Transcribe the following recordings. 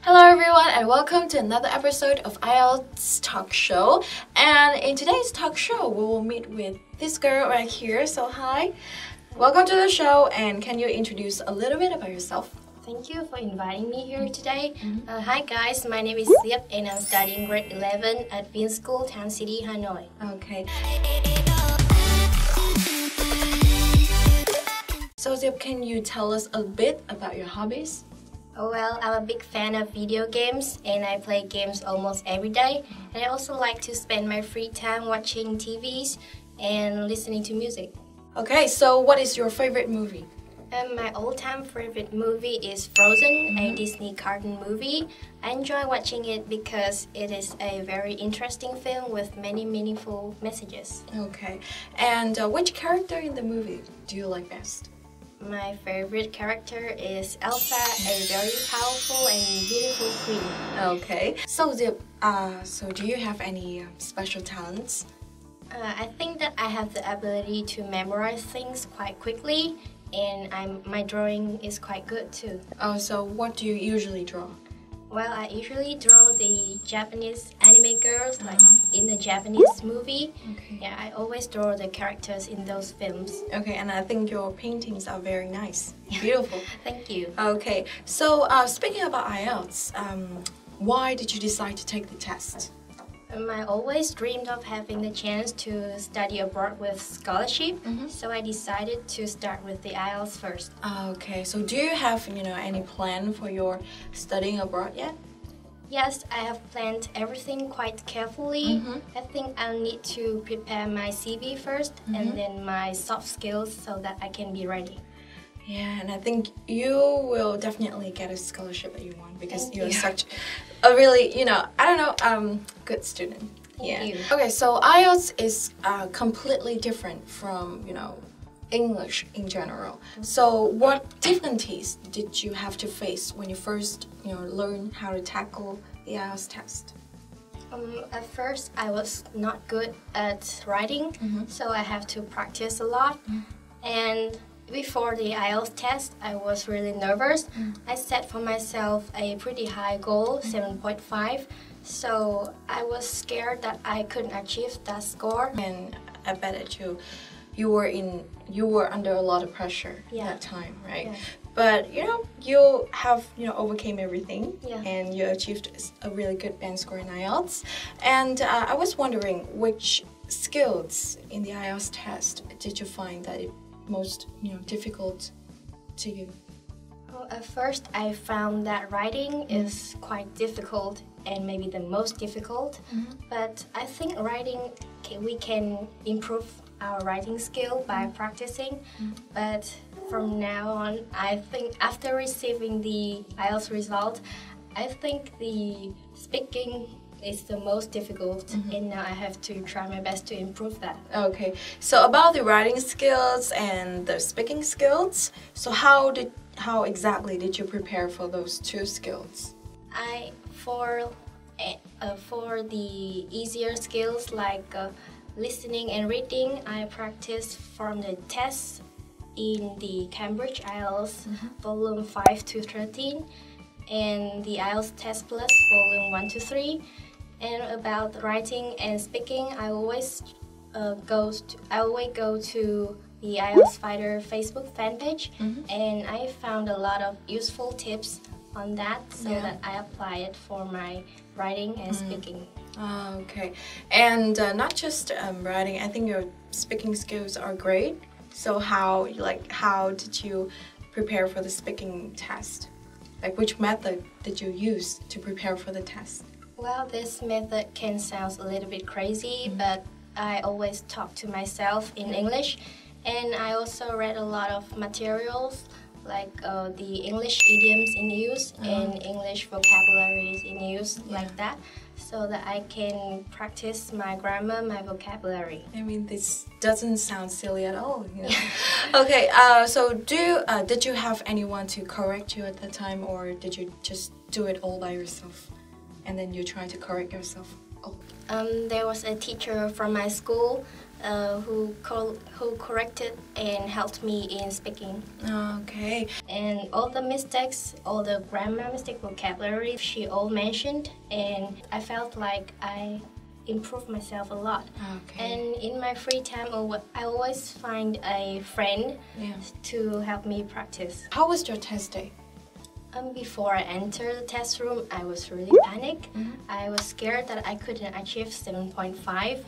Hello everyone and welcome to another episode of IELTS Talk Show. And in today's talk show, we will meet with this girl right here. So hi, welcome to the show, and can you introduce a little bit about yourself? Thank you for inviting me here today. Hi guys, my name is Diệp and I'm studying grade 11 at Viên School, Town City, Hanoi. Okay. So Diệp, can you tell us a bit about your hobbies? Well, I'm a big fan of video games and I play games almost every day. And I also like to spend my free time watching TVs and listening to music. Okay, so what is your favorite movie? My all-time favorite movie is Frozen, a Disney cartoon movie. I enjoy watching it because it is a very interesting film with many meaningful messages. Okay, and which character in the movie do you like best? My favorite character is Elsa, a very powerful and beautiful queen. Okay, so Diệp, so do you have any special talents? I think that I have the ability to memorize things quite quickly, and my drawing is quite good too. Oh, so what do you usually draw? Well, I usually draw the Japanese anime girls, like in the Japanese movie. Okay. Yeah, I always draw the characters in those films. Okay, and I think your paintings are very nice. Beautiful. Thank you. Okay, so speaking about IELTS, why did you decide to take the test? I always dreamed of having the chance to study abroad with scholarship, so I decided to start with the IELTS first. Okay, so do you have, any plan for your studying abroad yet? Yes, I have planned everything quite carefully. I think I'll need to prepare my CV first and then my soft skills so that I can be ready. Yeah, and I think you will definitely get a scholarship that you want because you're such a really, good student. Thank you. Okay, so IELTS is completely different from, English in general. So what difficulties did you have to face when you first, learn how to tackle the IELTS test? At first, I was not good at writing, so I have to practice a lot. And before the IELTS test, I was really nervous. I set for myself a pretty high goal, 7.5. So I was scared that I couldn't achieve that score. And I bet that you were under a lot of pressure that time, right? Yeah. But you have overcame everything, and you achieved a really good band score in IELTS. And I was wondering, which skills in the IELTS test did you find that it most difficult to you? Well, at first I found that writing is quite difficult and maybe the most difficult, but I think writing we can improve our writing skill by practicing. But from now on, I think after receiving the IELTS result, I think the speaking is the most difficult, and now I have to try my best to improve that. Okay, so about the writing skills and the speaking skills, so how exactly did you prepare for those two skills? For the easier skills like listening and reading, I practiced from the tests in the Cambridge IELTS volume 5 to 13 and the IELTS Test Plus volume 1 to 3. And about writing and speaking, I always go to the IELTS Fighter Facebook fan page, and I found a lot of useful tips on that, so that I apply it for my writing and speaking. Okay, and not just writing. I think your speaking skills are great. So how did you prepare for the speaking test? Like, which method did you use to prepare for the test? Well, this method can sound a little bit crazy, but I always talk to myself in English, and I also read a lot of materials like the English idioms in use and English vocabularies in use, like that, so that I can practice my grammar, my vocabulary. I mean, this doesn't sound silly at all, Okay, so did you have anyone to correct you at the time, or did you just do it all by yourself? And then you try to correct yourself? There was a teacher from my school who corrected and helped me in speaking. Okay. And all the mistakes, all the grammar mistake, vocabulary, she all mentioned, and I felt like I improved myself a lot. Okay. And in my free time, I always find a friend to help me practice. How was your test day? Before I entered the test room, I was really panicked. I was scared that I couldn't achieve 7.5.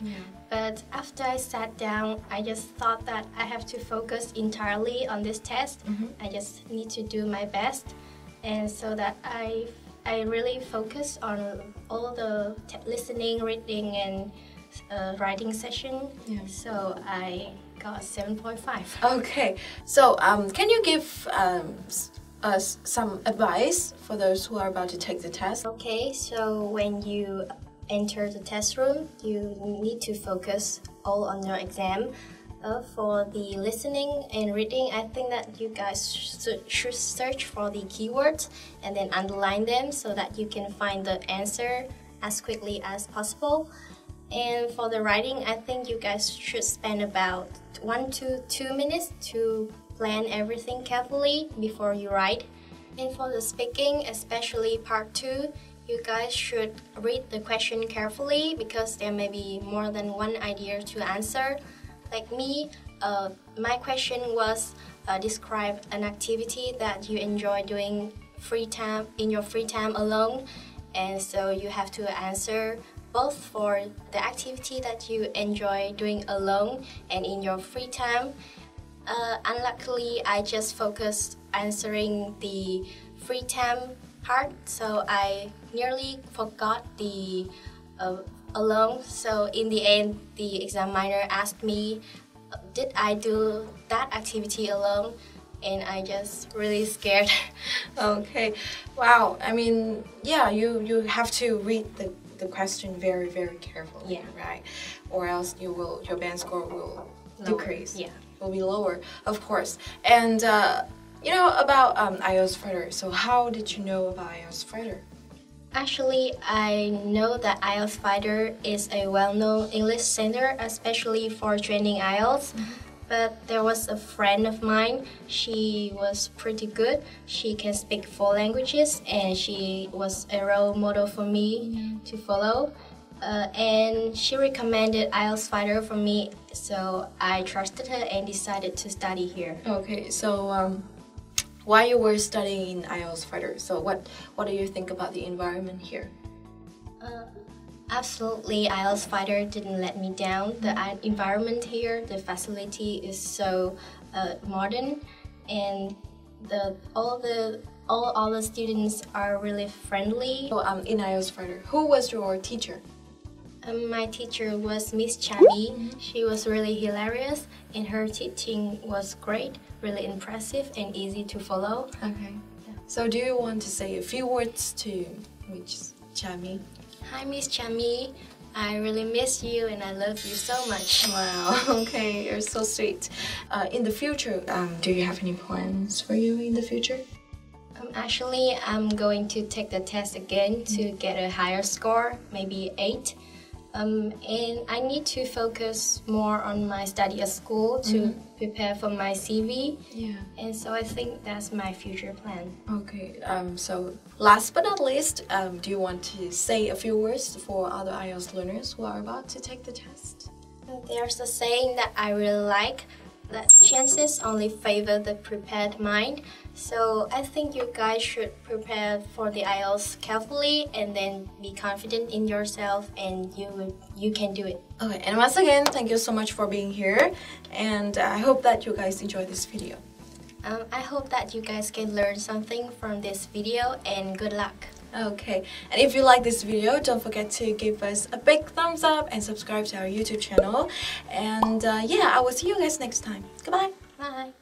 But after I sat down, I just thought that I have to focus entirely on this test. I just need to do my best. And so that I really focused on all the listening, reading, and writing session. So I got 7.5. Okay. So can you give us some advice for those who are about to take the test? Okay, so when you enter the test room, you need to focus all on your exam. For the listening and reading, I think that you guys should search for the keywords and then underline them so that you can find the answer as quickly as possible. And for the writing, I think you guys should spend about 1 to 2 minutes to plan everything carefully before you write. And for the speaking, especially part 2, you guys should read the question carefully because there may be more than one idea to answer. Like me, my question was describe an activity that you enjoy doing in your free time alone. And so you have to answer both for the activity that you enjoy doing alone and in your free time. Unluckily, I just focused answering the free time part, so I nearly forgot the alone. So in the end, the examiner asked me, did I do that activity alone? And I just really scared. Okay. Wow. I mean, yeah, you have to read the question very, very carefully, right? Or else your band score will decrease. Will be lower, of course. And you know about IELTS Fighter. So how did you know about IELTS Fighter? Actually, I know that IELTS Fighter is a well-known English center, especially for training IELTS. But there was a friend of mine. She was pretty good. She can speak 4 languages, and she was a role model for me to follow. And she recommended IELTS Fighter for me, so I trusted her and decided to study here. Okay, so while you were studying in IELTS Fighter, so what do you think about the environment here? Absolutely, IELTS Fighter didn't let me down. The environment here, the facility is so modern, and all the students are really friendly. So, in IELTS Fighter, who was your teacher? My teacher was Miss Chami. She was really hilarious, and her teaching was great, really impressive and easy to follow. Okay. So do you want to say a few words to Miss Chami? Hi, Miss Chami. I really miss you and I love you so much. Wow. Okay, you're so sweet. In the future, do you have any plans for you in the future? Actually, I'm going to take the test again to get a higher score, maybe 8. And I need to focus more on my study at school to prepare for my CV. And so I think that's my future plan. Okay, so last but not least, do you want to say a few words for other IELTS learners who are about to take the test? There's a saying that I really like, that chances only favor the prepared mind. So I think you guys should prepare for the IELTS carefully and then be confident in yourself, and you can do it. Okay, and once again, thank you so much for being here, and I hope that you guys enjoy this video. I hope that you guys can learn something from this video, and good luck. Okay, and if you like this video, don't forget to give us a big thumbs up and subscribe to our YouTube channel. And yeah, I will see you guys next time. Goodbye. Bye.